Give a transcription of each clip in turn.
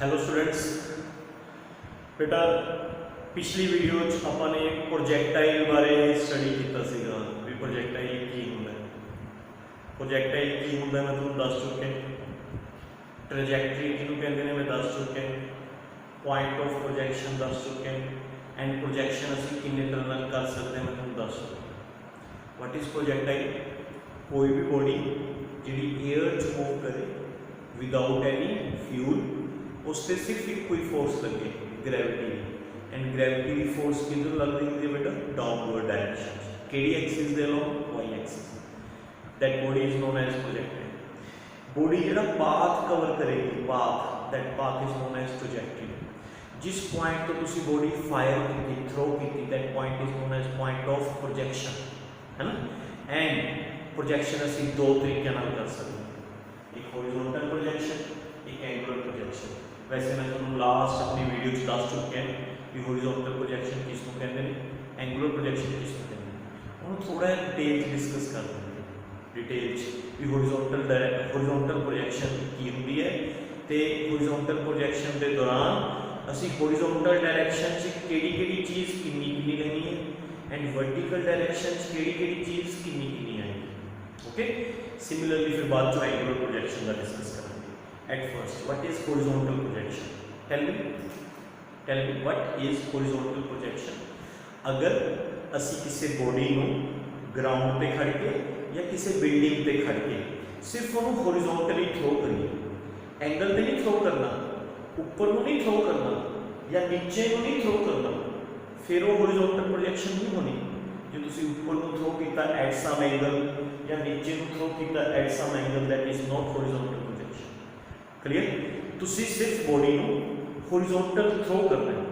Hello students, बेटा पिछली video अपन ने प्रोजैक्टाइल बारे स्टडी किया सीगा भी प्रोजैक्टाइल की होंगे। प्रोजैक्टाइल की होंगे मैं तुहानू दस चुके, ट्रैजेक्टरी किनू कहते हैं मैं दस चुके, पॉइंट ऑफ प्रोजैक्शन दस चुके एंड प्रोजैक्शन असीं किन्ने तरह नाल कर सकते हैं मैं तुहानू दस चुके। What is projectile? कोई भी बॉडी जिहड़ी एयर च मूव करे विदाउट एनी फ्यूल उस पर सिर्फ एक कोई फोर्स लगे, ग्रैविटी, एंड ग्रैविटी की फोर्स किधर लग रही है बेटा? Downward direction. केड़ी एक्सिस दे लो? Y axis. That body is known as projectile. Body जिहड़ा पाथ कवर करेगी, path, that path is known as projectile. जिस पॉइंट तो तुसी बॉडी फायर की, थ्रो की, that point is known as point of projection, है ना। एंड प्रोजेक्शन असीं दो तरीके नाल कर सकते हैं, एक हॉरिजॉन्टल प्रोजेक्शन, एक एंगुलर प्रोजेक्शन। वैसे मैं तुहानू लास्ट अपनी वीडियो दस चुके हैं कि हॉरिजॉन्टल प्रोजेक्शन किसनूं कहते हैं, एंगुलर प्रोजेक्शन किसनूं कहते हैं। उन्होंने थोड़ा डिटेल डिस्कस कर देंगे, डिटेल भी हॉरिजॉन्टल प्रोजेक्शन की होंदी है तो हॉरिजॉन्टल प्रोजेक्शन के दौरान असी हॉरिजॉन्टल डायरैक्शन किहड़ी चीज़ किन्नी लेनी है एंड वर्टिकल डायरैक्शन किहड़ी चीज़ किन्नी आएगी। ओके, सिमिलरली फिर बाद जो एंगुलर प्रोजेक्शन का डिस्कस करेंगे। At first, what is horizontal projection? Tell me, what is horizontal projection? अगर असी किसी बॉडी को ग्राउंड पे खड़ के या किसी बिल्डिंग पे खड़ के सिर्फ उन्होंने हॉरिजॉन्टली थ्रो करिए, एंगल पे नहीं थ्रो करना, ऊपर को नहीं थ्रो करना या नीचे को नहीं थ्रो करना, फिर वो हॉरिजॉन्टल प्रोजेक्शन नहीं होनी। जो तुसी ऊपर को थ्रो किया एट सम एंगल या नीचे को थ्रो किया at some angle, that is not horizontal projection. Clear? तुसी सिर्फ बॉडी को हॉरिजॉन्टल थ्रो करना है,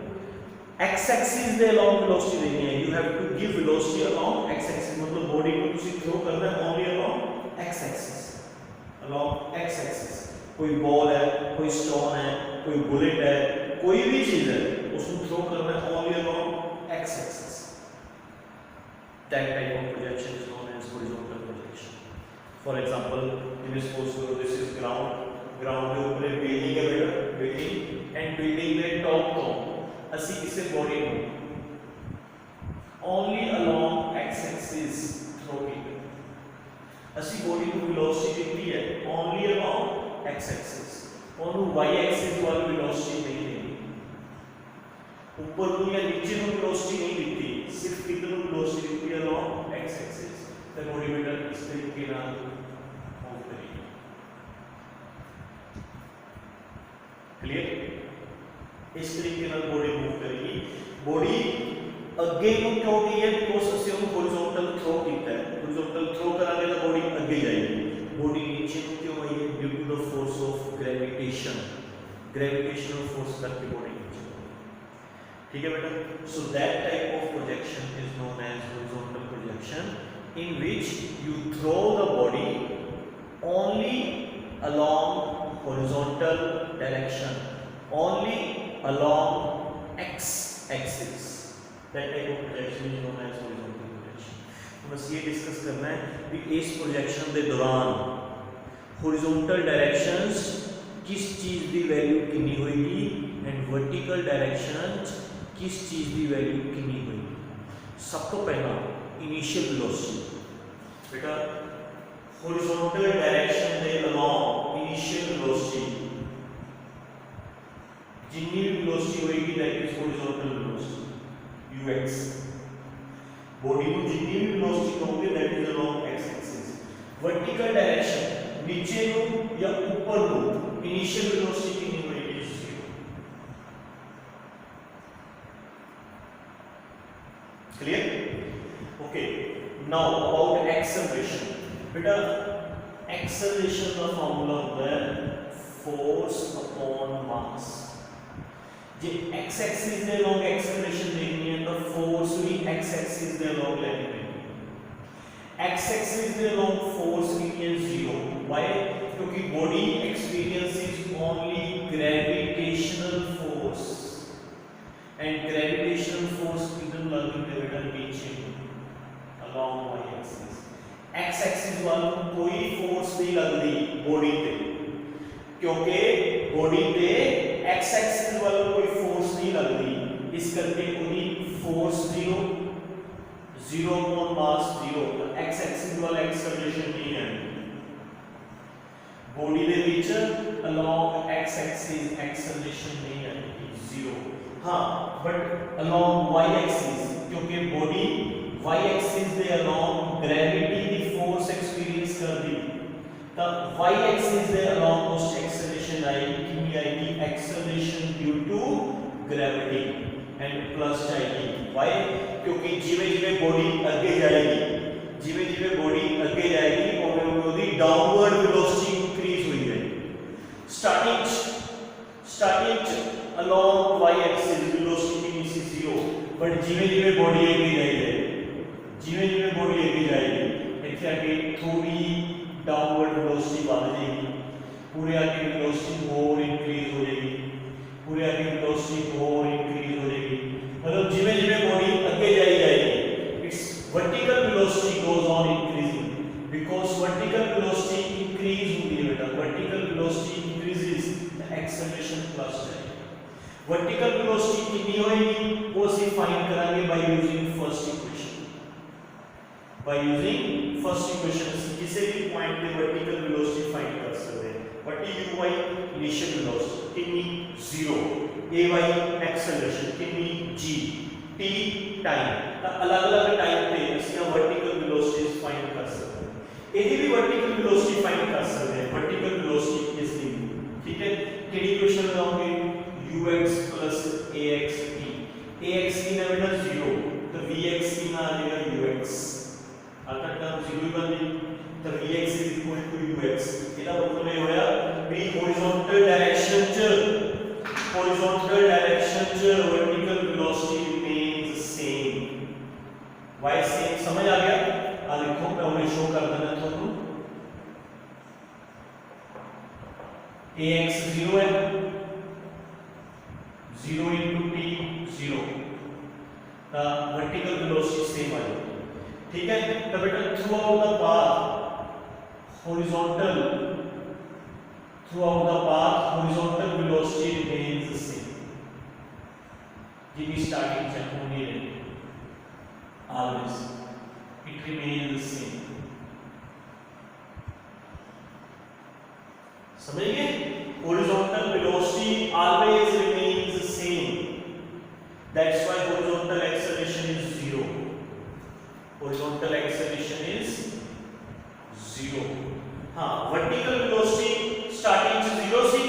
एक्स एक्सिस दे अलोंग वेलोसिटी देनी है। You have to give velocity along X axis, मतलब बॉडी को तुसी थ्रो करना है only along X axis, along X axis. कोई बॉल है, कोई स्टोन है, कोई बुलेट है, कोई भी चीज है, उसको थ्रो करना है only along X axis. That type of projection is known as horizontal projection. For example, you suppose this is ground, ground के ऊपर बिल्डिंग है बेटा, बिल्डिंग एंड बिल्डिंग के टॉप तो असी किसी बॉडी को only along X axis throw की, असी बॉडी को वेलोसिटी दी है ओनली अलोंग एक्स एक्सिस, और वाई एक्सिस वाली वेलोसिटी नहीं देनी, ऊपर को या नीचे को वेलोसिटी नहीं दी, सिर्फ कितनी वेलोसिटी दी अलोंग एक्स एक्सिस। तो बॉडी बेटा इस तरीके ना क्लियर, इस तरीके ਨਾਲ बॉडी मूव करेगी। बॉडी अगे को क्यों गई है? बिकॉज ਅਸੀਂ ਉਹਨੂੰ हॉरिजॉन्टल थ्रो किया है, हॉरिजॉन्टल थ्रो करांगे तो बॉडी अगे जाएगी। बॉडी नीचे को क्यों आई है? Due to the force of gravitation, gravitational force करके बॉडी नीचे। ठीक है बेटा, so that type of projection is known as horizontal projection in which you throw the body only along horizontal direction, only along x axis. That type of projection is known as horizontal projection. बस ये discuss करना है कि इस projection के दौरान horizontal directions किस चीज़ की वैल्यू कितनी होगी एंड वर्टिकल डायरेक्शंस किस चीज़ की वैल्यू कितनी होगी। सब तो पहला इनिशियल वेलोसिटी बेटा, हॉरिजॉन्टल डायरेक्शन के अलोंग इनिशियल वेलोसिटी जितनी भी वेलोसिटी होगी that is horizontal velocity ux। Body को जितनी भी वेलोसिटी होगी that is along x axis. Vertical direction नीचे को या ऊपर को इनिशियल वेलोसिटी कितनी होगी? 0। Clear? Okay, now about acceleration. बेटा एक्सेलरेशन का फॉर्मूला होता है फोर्स अपॉन मास। जे एक्स एक्सिस के अलोंग एक्सेलरेशन देखनी है तो फोर्स भी एक्स एक्सिस के अलोंग लेनी है। एक्स एक्सिस के अलोंग फोर्स की है 0। व्हाई? क्योंकि body experiences only gravitational force and gravitational force किधर लगती है बेटा? नीचे along Y axis. X axis वालों कोई फोर्स नहीं लगती बॉडी पे, क्योंकि बॉडी पे एक्स इस करके ओदी force 0 0 upon mass 0 x axis वाला एक्सेलरेशन नहीं है बॉडी ਦੇ ਵਿੱਚ along x axis एक्सेलरेशन नहीं है 0 हां बट along y axis क्योंकि बॉडी y axis ਦੇ along gravity ਦੀ फोर्स एक्सपीरियंस करदी ਤਾਂ y axis ਦੇ along ਉਸ एक्सेलरेशन आएगी कितनी आएगी acceleration due to gravity and plus आएगी y क्योंकि जिवे-जिवे बॉडी आगे जाएगी जिवे-जिवे बॉडी आगे जाएगी ओवे ओदी डाउनवर्ड वेलोसिटी इंक्रीज हुई है starting along y axis velocity is 0 but जिवे-जिवे बॉडी आगे जाएगी जिवे-जिवे बॉडी आगे जाएगी इथे आगे थोड़ी डाउनवर्ड वेलोसिटी बढ़ जाएगी पूरे आगे वेलोसिटी और इंक्रीज हो जाएगी पूरे आगे वेलोसिटी और इंक्रीज हो जाएगी मतलब जिवे-जिवे बॉडी आगे जाएगी it's vertical velocity goes on increasing because vertical velocity increase होती है बेटा vertical velocity increases the acceleration plus जाएगी वर्टिकल वेलोसिटी कितनी होगी वो से फाइंड करेंगे बाय यूजिंग फर्स्ट इक्वेशन किसी भी पॉइंट पे वर्टिकल वेलोसिटी फाइंड कर सकते हैं what is uy initial velocity कितनी 0 ay एक्सेलरेशन कितनी g t टाइम अलग-अलग टाइम पे इसका वर्टिकल वेलोसिटी फाइंड कर सकते हैं यदि भी वर्टिकल वेलोसिटी फाइंड कर सकते हैं वर्टिकल वेलोसिटी इज गिवन ठीक है केडी इक्वेशन लगाओगे ux ax t ax की ना बेटा 0 तो vx की ना आ जाएगा ux आता टर्म 0 बन गई तो vx ux ਇਹਦਾ ਮਤਲਬ ਇਹ ਹੋਇਆ ਵੀ हॉरिजॉन्टल डायरेक्शन च vertical velocity remains same y same समझ आ गया आ देखो मैं उन्हें शो कर देना ਤੁਹਾਨੂੰ ax 0 है 0 into t 0 the vertical velocity same आ जाएगी ठीक है तो बेटा throughout the path horizontal velocity remains the same give me starting check only always it remains the same समझ गए horizontal velocity always remains the same that's why horizontal acceleration is 0 horizontal acceleration is 0 हाँ vertical velocity starting से 0 से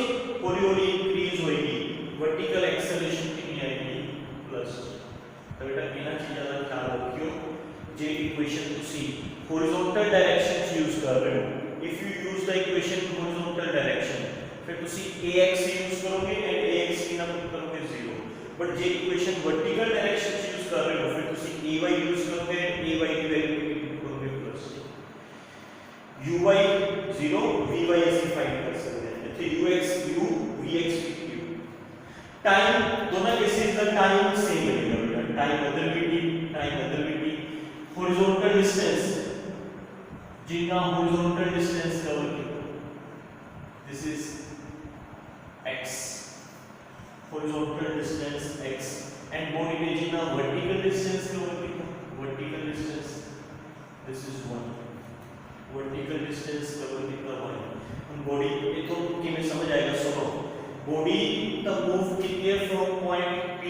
हौली-हौली increase होएगी vertical acceleration कितनी आएगी plus तो बेटा बिना चीज़ का ख्याल रखियो जे इक्वेशन तुसी हॉरिजॉन्टल डायरेक्शन यूज कर रहे हो if you use the equation horizontal direction फिर तुसी ax यूज करोगे एंड ax की ना पुट करोगे 0 but J equation vertical direction use कर रहे हो फिर तुसी ay यूज करोगे ay की वैल्यू uy 0 vy ऐसे फाइंड कर सकते हैं इथे ux u vx q time दोनों केसेस का टाइम सेम रहेगा बेटा टाइम अदरविटी हॉरिजॉन्टल डिस्टेंस जितना हॉरिजॉन्टल डिस्टेंस कवर किया this is x horizontal distance x and body ने जितना वर्टिकल डिस्टेंस कवर किया vertical distance this is 1 vertical distance cover कितना हुआ हम बॉडी ये तो किमें समझ आएगा सुनो बॉडी द मूव कितनी है from point P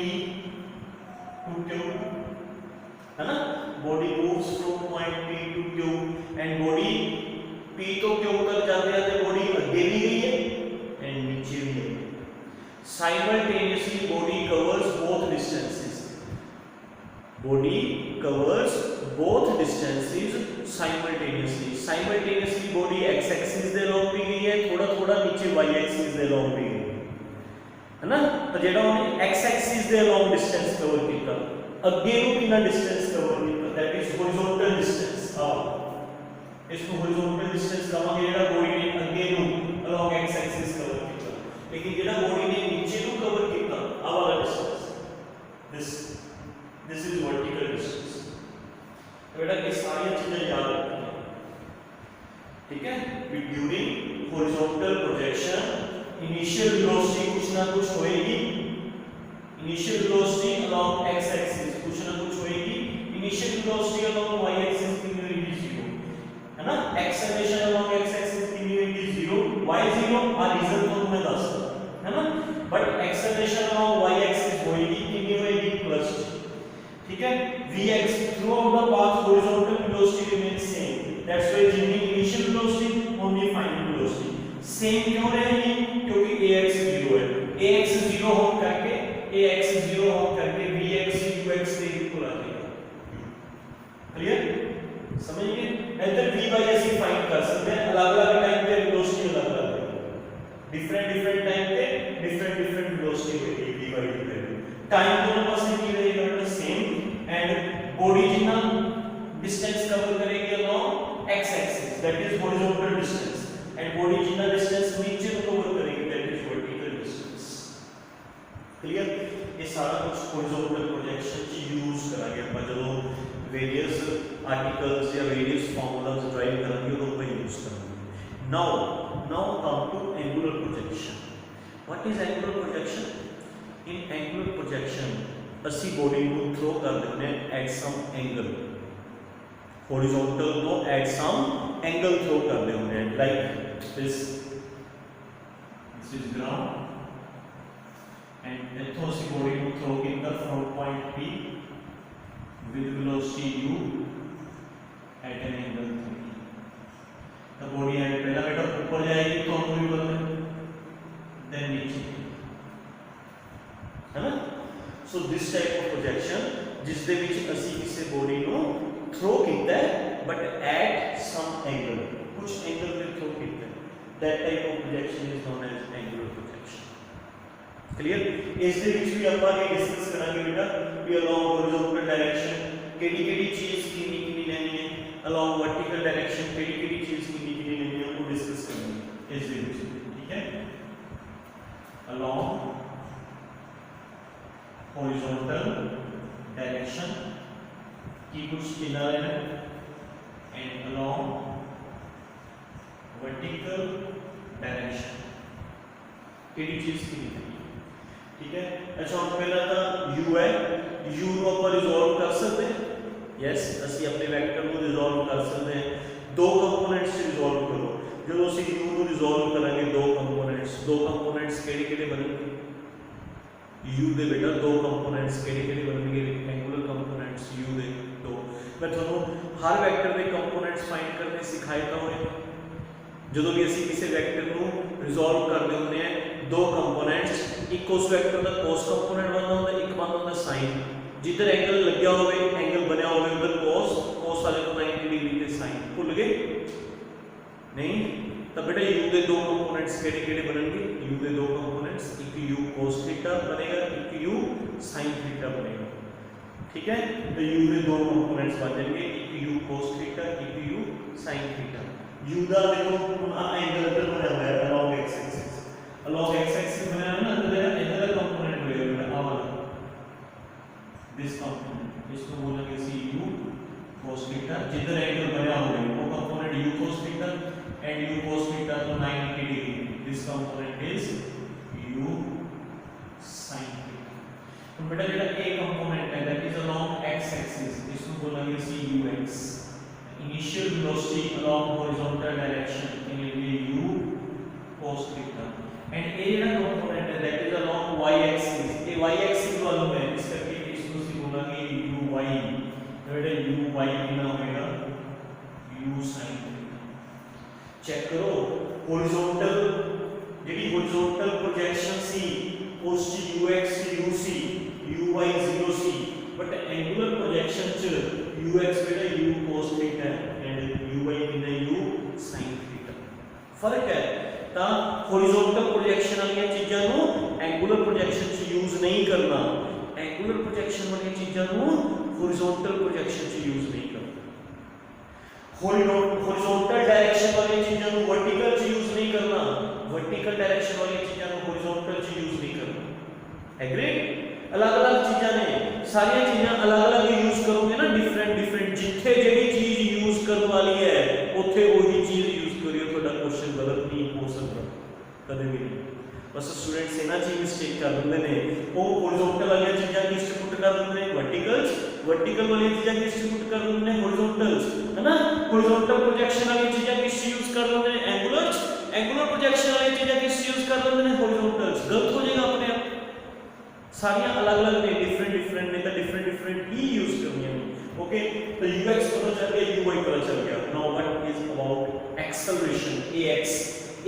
to Q है ना body moves from point P to Q and body P तो Q तक जाते जाते बॉडी आगे भी गई है एंड नीचे भी है simultaneously body covers both distances body covers both distances simultaneously body x axis ਦੇ along भी गई है थोड़ा नीचे y axis ਦੇ along भी गई है ना तो ਜਿਹੜਾ ਉਹਨੇ x axis ਦੇ along distance cover ਕੀਤਾ ਅੱਗੇ ਨੂੰ ਕਿੰਨਾ distance cover ਕੀਤਾ that is horizontal distance ਇਸ ਨੂੰ horizontal distance ਕਹਾਂਗੇ ਜਿਹੜਾ body ਨੇ ਅੱਗੇ ਨੂੰ along x axis cover ਕੀਤਾ लेकिन ਜਿਹੜਾ body ने नीचे ਨੂੰ cover ਕੀਤਾ ਆ ਵਾਲਾ distance this is vertical distance बेटा ये सारी चीजें याद रखनी है ठीक है during horizontal projection initial velocity कुछ ना कुछ होएगी initial velocity along x axis, कुछ ना कुछ होएगी। Initial velocity along y axis कितनी होगी 0, है ना। एक्सेलरेशन अलोंग x एक्सिस कितनी होगी 0, y 0 और रीजन तो तुम्हें दस है ना, but acceleration along y axis होएगी कितनी होएगी प्लस, ठीक है। vx through out the path horizontal velocity remains same, that's why giving initial velocity only final velocity same क्यों रहेगी, क्योंकि ax 0 है, ax 0 हो करके ax 0 हो करके vx ux के इक्वल आ जाएगा। क्लियर, समझ गए। इधर v बाय s फाइंड कर सकते हैं, अलग-अलग टाइम पे वेलोसिटी अलग-अलग है, डिफरेंट टाइम पे डिफरेंट वेलोसिटी होगी v by d value. Time दोनों पास की रहेगा सेम, एंड बॉडी जितना डिस्टेंस कवर करेगी along x axis that is horizontal distance, and body जितना डिस्टेंस नीचे कवर करेगी that is vertical distance. Clear, ये सारा कुछ हॉरिजॉन्टल प्रोजेक्शन यूज करांगे अपन जो वेरियस आर्टिकल्स या वेरियस फार्मूलाज ड्राइव करांगे तो वो यूज करेंगे। Now come to angular projection. What is angular projection? In angular projection ਅਸੀਂ बॉडी ਨੂੰ थ्रो कर देते हैं एट सम एंगल, हॉरिजॉन्टल तो एट सम एंगल थ्रो कर देते हैं, like this is ground, and इथों ਅਸੀਂ बॉडी ਨੂੰ थ्रो ਕੀਤਾ from point P with velocity u at an angle theta। तो बॉडी है पहला बेटा ऊपर जाएगी तो हम भी बोलते हैं देन नीचे, है ना। So this type of projection जिस दे विच ਅਸੀਂ ਕਿਸੇ ਬੋਡੀ ਨੂੰ ਥ्रो ਕੀਤਾ ਹੈ बट एट सम एंगल, कुछ एंगल पे थ्रो ਕੀਤਾ है, that type of projection is known as angular projection. Clear, इस दे विच भी ਆਪਾਂ ਇਹ डिस्कस ਕਰਾਂਗੇ बेटा ਵੀ अलोंग हॉरिजॉन्टल डायरेक्शन ਕਿਹੜੀ चीज कितनी लेनी है, अलोंग वर्टिकल डायरेक्शन किहड़ी चीज कितनी लेनी है, वो डिस्कस करेंगे इस दे विच, ठीक है। अलोंग हॉरिजॉन्टल डायरेक्शन की कुछ कितना लेना है, एंड अलोंग वर्टिकल डायरेक्शन केड़ी चीज की लेनी है, ठीक है। अच्छा पहला था u है, u को अपन रिजॉल्व कर सकते हैं, यस ਅਸੀਂ अपने वेक्टर को रिजॉल्व कर सकते हैं। दो कंपोनेंट्स से रिजॉल्व करो, जो ਅਸੀਂ u को रिजॉल्व करेंगे दो कंपोनेंट्स केड़े-केड़े बनेंगे u दे बेटा दो कंपोनेंट्स केड़े-केड़े बनेंगे, रेक्टेंगुलर कंपोनेंट्स u दे दो। मैं ਤੁਹਾਨੂੰ हर वेक्टर ਦੇ कंपोनेंट्स फाइंड करने सिखाया था होने, ਜਦੋਂ ਵੀ ਅਸੀਂ ਕਿਸੇ वेक्टर ਨੂੰ रिजॉल्व करते ਹੁੰਦੇ हैं दो कंपोनेंट्स, एक उस वेक्टर ਦਾ cos कंपोनेंट बनता ਹੁੰਦਾ, एक बनता ਹੁੰਦਾ sin, जिधर एंगल लग्या होवे एंगल बनया होवे उधर cos वाले को 90 डिग्री ते sin भूल गए नहीं, तब बेटा u के दो कंपोनेंट्स केड़े-केड़े बनेंगे, u के दो कंपोनेंट्स, एक u cos थीटा बनेगा, एक u sin थीटा बनेगा, ठीक है। तो u के दो कंपोनेंट्स बन जाएंगे, एक u cos थीटा, एक u sin थीटा। u का देखो एंगल इधर बना हुआ है along x axis, along x axis बना है ना, तो इधर का कंपोनेंट होएगा आ वाला दिस कंपोनेंट, इसको बोलेंगे cu cos थीटा, जिधर एंगल बना हुआ है वो component u cos theta, and u cos theta तो 90 degree, this component is u sin theta. तो बेटा जेड़ा a कंपोनेंट है that is along x axis, इसको बोलेंगे cux, initial velocity along horizontal direction के लिए u cos theta, and a जेड़ा कंपोनेंट है that is along y axis, ये y एक्सिस वालों में इस करके इसको सी बोलेंगे uy, तो बेटा uy कितना होगा u sin थीटा। चेक करो हॉरिजॉन्टल जेडी हॉरिजॉन्टल प्रोजेक्शन सी उस ux uc uy 0c, but angular projection च ux बेटा u cos theta and uy कितना u sin थीटा, फर्क है। ਤਾਂ हॉरिजॉन्टल प्रोजेक्शन वाली चीज़ों ਨੂੰ एंगुलर प्रोजेक्शन च यूज नहीं करना, एंगुलर प्रोजेक्शन वाली चीज़ों ਨੂੰ हॉरिजॉन्टल प्रोजेक्शन च यूज नहीं करना, हॉरिजॉन्टल डायरेक्शन वाली चीज़ों ਨੂੰ वर्टिकल च यूज नहीं करना, वर्टिकल डायरेक्शन वाली चीज़ों ਨੂੰ हॉरिजॉन्टल च यूज नहीं करना। एग्री, अलग-अलग चीज़ां ने, सारी चीज़ां अलग-अलग यूज करोगे ना, डिफरेंट जिथे जेडी चीज यूज करने वाली है उत्थे वही चीज यूज करियो, थोड़ा क्वेश्चन गलत नहीं हो सकता कदे भी नहीं। बस स्टूडेंट्स इन्हां च मिस्टेक कर दिंदे ने, वो हॉरिजॉन्टल वाली चीज़ां किस च पुट कर दिंदे ने वर्टिकल, वर्टिकल वाली चीज़ां किस च पुट कर दिंदे ने हॉरिजॉन्टल, है ना। हॉरिजॉन्टल प्रोजेक्शन वाली चीज़ां किस च यूज कर दिंदे ने एंगुलर, एंगुलर प्रोजेक्शन वाली चीज़ां किस च यूज कर दिंदे ने हॉरिजॉन्टल। गलत हो जाएगा अपने आप, सारियां अलग अलग ने, डिफरेंट डिफरेंट ने, तो डिफरेंट डिफरेंट ही यूज करनी है। ओके, तो ux पता चल गया, uy पता चल गया। Now what is about acceleration ax,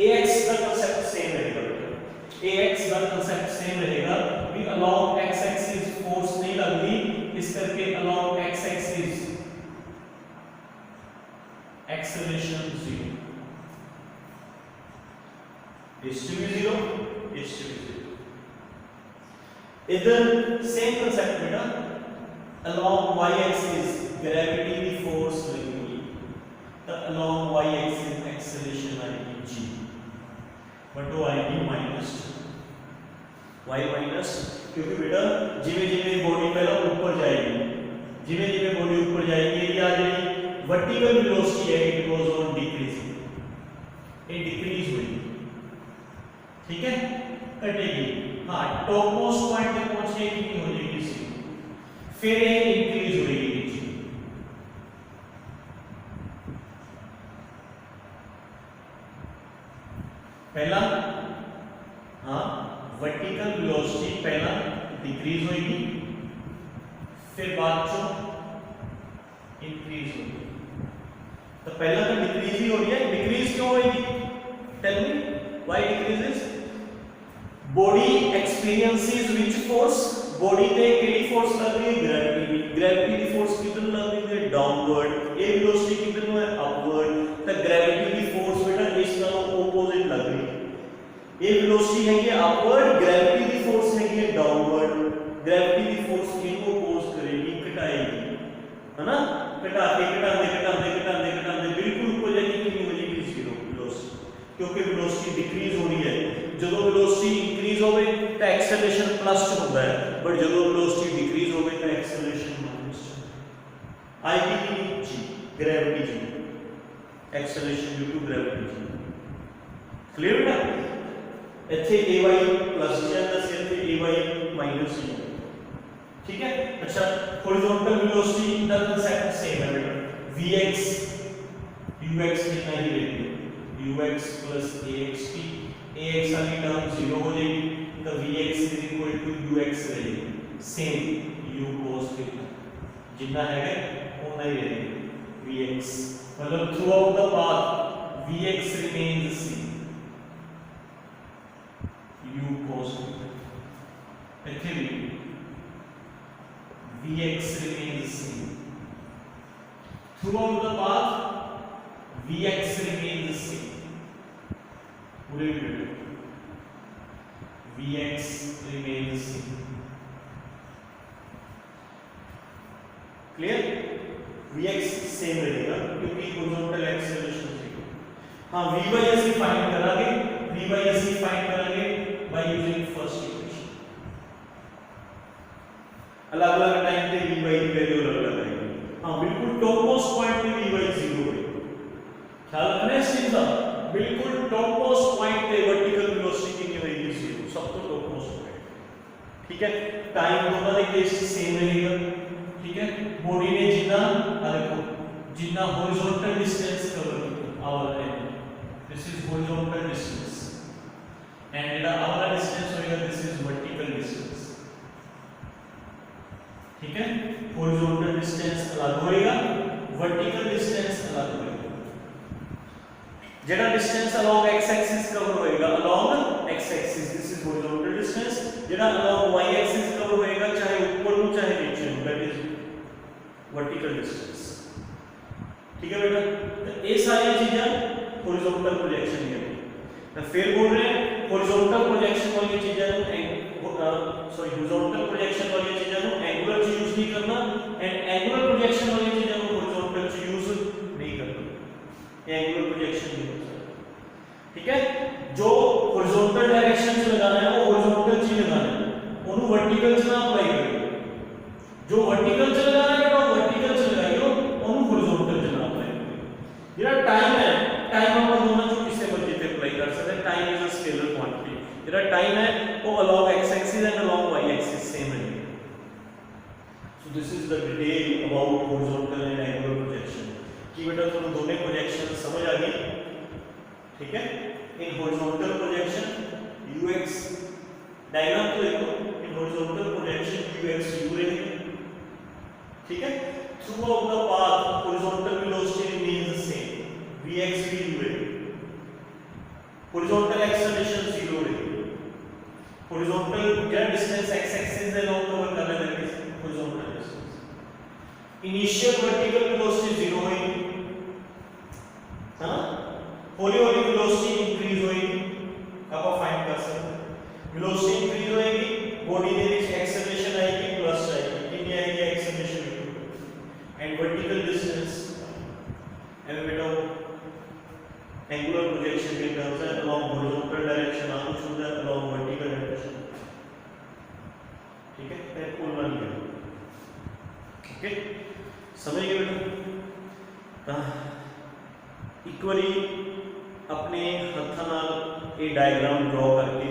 ax का कांसेप्ट सेम रहेगा, ax का कांसेप्ट सेम रहेगा कि अलोंग x एक्सिस फोर्स नहीं लगती, इस करके along x axis acceleration 0, is to be 0, is to be 0। इधर सेम कांसेप्ट बेटा, along y axis gravity की फोर्स लगेगी, तो along y axis एक्सेलरेशन आएगी g, बट वो आएगी माइनस y माइनस, क्योंकि बेटा जिवे जिवे बॉडी पहला ऊपर जाएगी, जिवे जिवे बॉडी ऊपर जाएगी, ये आ जाएगी वर्टिकल वेलोसिटी है, इट गोज ऑन डिक्रीजिंग, ये डिक्रीज हुई, ठीक है, कटेगी। हाँ, टॉप मोस्ट पॉइंट तक पहुंचने की नहीं हो जाएगी सी, फिर ये इंक्रीज होगी नीचे, पहला हाँ वर्टिकल वेलोसिटी पहला डिक्रीज होगी, फिर बाद चो इंक्रीज होगी। तो पहला तो डिक्रीज ही हो रही है, डिक्रीज क्यों होगी, tell me why decreases. Body experiences which force, body पे केड़ी फोर्स लग रही है, ग्रेविटी, ग्रेविटी की फोर्स कितनी लग रही है डाउनवर्ड, ए वेलोसिटी कितनी है अपवर्ड, तो ग्रेविटी की फोर्स बेटा इस तरह ऑपोजिट लग रही है, ए वेलोसिटी है ये अपवर्ड, ग्रेविटी की फोर्स है ये डाउनवर्ड, ग्रेविटी की फोर्स इनको अपोज करेगी, घटाएगी, है ना, घटाते घटाते घटाते घटाते घटाते बिल्कुल ऊपर जाके कितनी हो जाएगी 0 वेलोसिटी, क्योंकि वेलोसिटी डिक्रीज हो रही है। जो वेलोसिटी इंक्रीज होवे तो एक्सेलरेशन प्लस होता है, बट जो वेलोसिटी डिक्रीज होवे तो एक्सेलरेशन माइनस आएगी कि g, gravity g, acceleration due to gravity g. Clear ना, ਇੱਥੇ ay प्लस ਜਾਂਦਾ ਸੀ, ਇੱਥੇ ay माइनस ਹੀ ਹੈ, ठीक है। अच्छा, हॉरिजॉन्टल वेलोसिटी का कांसेप्ट सेम है बेटा, vx ux कितना ही रहेगी, ux plus axt, ax वाली टर्म 0 हो जाएगी, तो vx is equal to ux रहेगी, सेम u cos थीटा जितना है उतना ही रहेगा, vx मतलब through out the path vx remains same, u cos theta, ਇੱਥੇ भी vx remains same throughout the path, vx remains same, पूरे period vx remains same, clear, vx same रहेगा क्योंकि हॉरिजॉन्टल एक्सेलरेशन है। हाँ, vy ऐसे फाइंड करांगे, vy ऐसे फाइंड करांगे बाय यूजिंग फर्स्ट इक्वेशन, अलग अलग टाइम पे vy की वैल्यू अलग अलग आएगी। हाँ बिल्कुल टॉप मोस्ट पॉइंट पे vy 0 है, ख्याल रखना इस चीज का, बिल्कुल टॉप मोस्ट पॉइंट पे वर्टिकल वेलोसिटी कितनी होगी 0, सब तो टॉप मोस्ट पॉइंट, ठीक है। टाइम दोनों के केस सेम रहेगा, ठीक है। बॉडी ने जितना देखो जितना हॉरिजॉन्टल डिस्टेंस कवर किया our and this is horizontal distance and जेड़ा आवर डिस्टेंस होएगा दिस इज वर्टिकल डिस्टेंस, ठीक है। हॉरिजॉन्टल डिस्टेंस अलग होएगा, वर्टिकल डिस्टेंस अलग होएगा। जेड़ा distance along x axis cover होएगा, along x axis this is horizontal distance, जेड़ा अलोंग y एक्सिस कवर होएगा चाहे ऊपर हो चाहे नीचे हो, दैट इज वर्टिकल डिस्टेंस, ठीक है बेटा। तो ये सारी चीजें हॉरिजॉन्टल प्रोजेक्शन है। तो फिर बोल रहे हैं हॉरिजॉन्टल प्रोजेक्शन वाली चीजें सॉरी हॉरिजॉन्टल प्रोजेक्शन वाली चीजें एंगुलर च यूज नहीं करना एंड एंगुलर प्रोजेक्शन वाली चीजें हॉरिजॉन्टल च यूज नहीं करना, ये एंगुलर प्रोजेक्शन नहीं होता, ठीक है। जो हॉरिजॉन्टल डायरेक्शन से लगाना है वो हॉरिजॉन्टल च लगाना है, उन्हें वर्टिकल च ना अप्लाई करियो, जो वर्टिकल च लगाना है बेटा वर्टिकल च लगाइयो, उन्हें हॉरिजॉन्टल च ना अप्लाई करियो। जेड़ा टाइम है, टाइम हम दोनों जो किसी मर्जी पे अप्लाई कर सकते हैं, time is a scalar quantity, ਜਿਹੜਾ ਟਾਈਮ ਹੈ ਉਹ along x axis and along y axis same रहेगा। So this is the detail about horizontal and angular projection कि बेटा ਤੁਹਾਨੂੰ ਦੋਨੇ प्रोजेक्शन समझ आ गई, ठीक है। In horizontal projection ux diagram तो देखो, in horizontal projection ux u रहेगी, ठीक है। Through out the path horizontal velocity remains same vx भी u रहेगी, हॉरिजॉन्टल एक्सेलरेशन 0 रहेगी, हॉरिजॉन्टल क्या डिस्टेंस x एक्सिस से लॉन्ग कवर कर रहे हैं horizontal distance, initial vertical velocity 0 होगी, हां हौली हौली वेलोसिटी इंक्रीज होगी, आप फाइंड कर सकते हैं। वेलोसिटी इंक्रीज होएगी, बॉडी ਦੇ ਵਿੱਚ एक्सेलरेशन आएगी प्लस आएगी, कितनी आएगी acceleration and vertical distance and बेटा एंगुलर प्रोजेक्शन के टर्म्स है अलोंग हॉरिजॉन्टल डायरेक्शन आप कुछ होता है अलोंग वर्टिकल डायरेक्शन, ठीक है। मैं फुल वन लिया, ओके समझ गए बेटा। एक बारी अपने हत्थां नाल ये डायग्राम ड्रॉ करके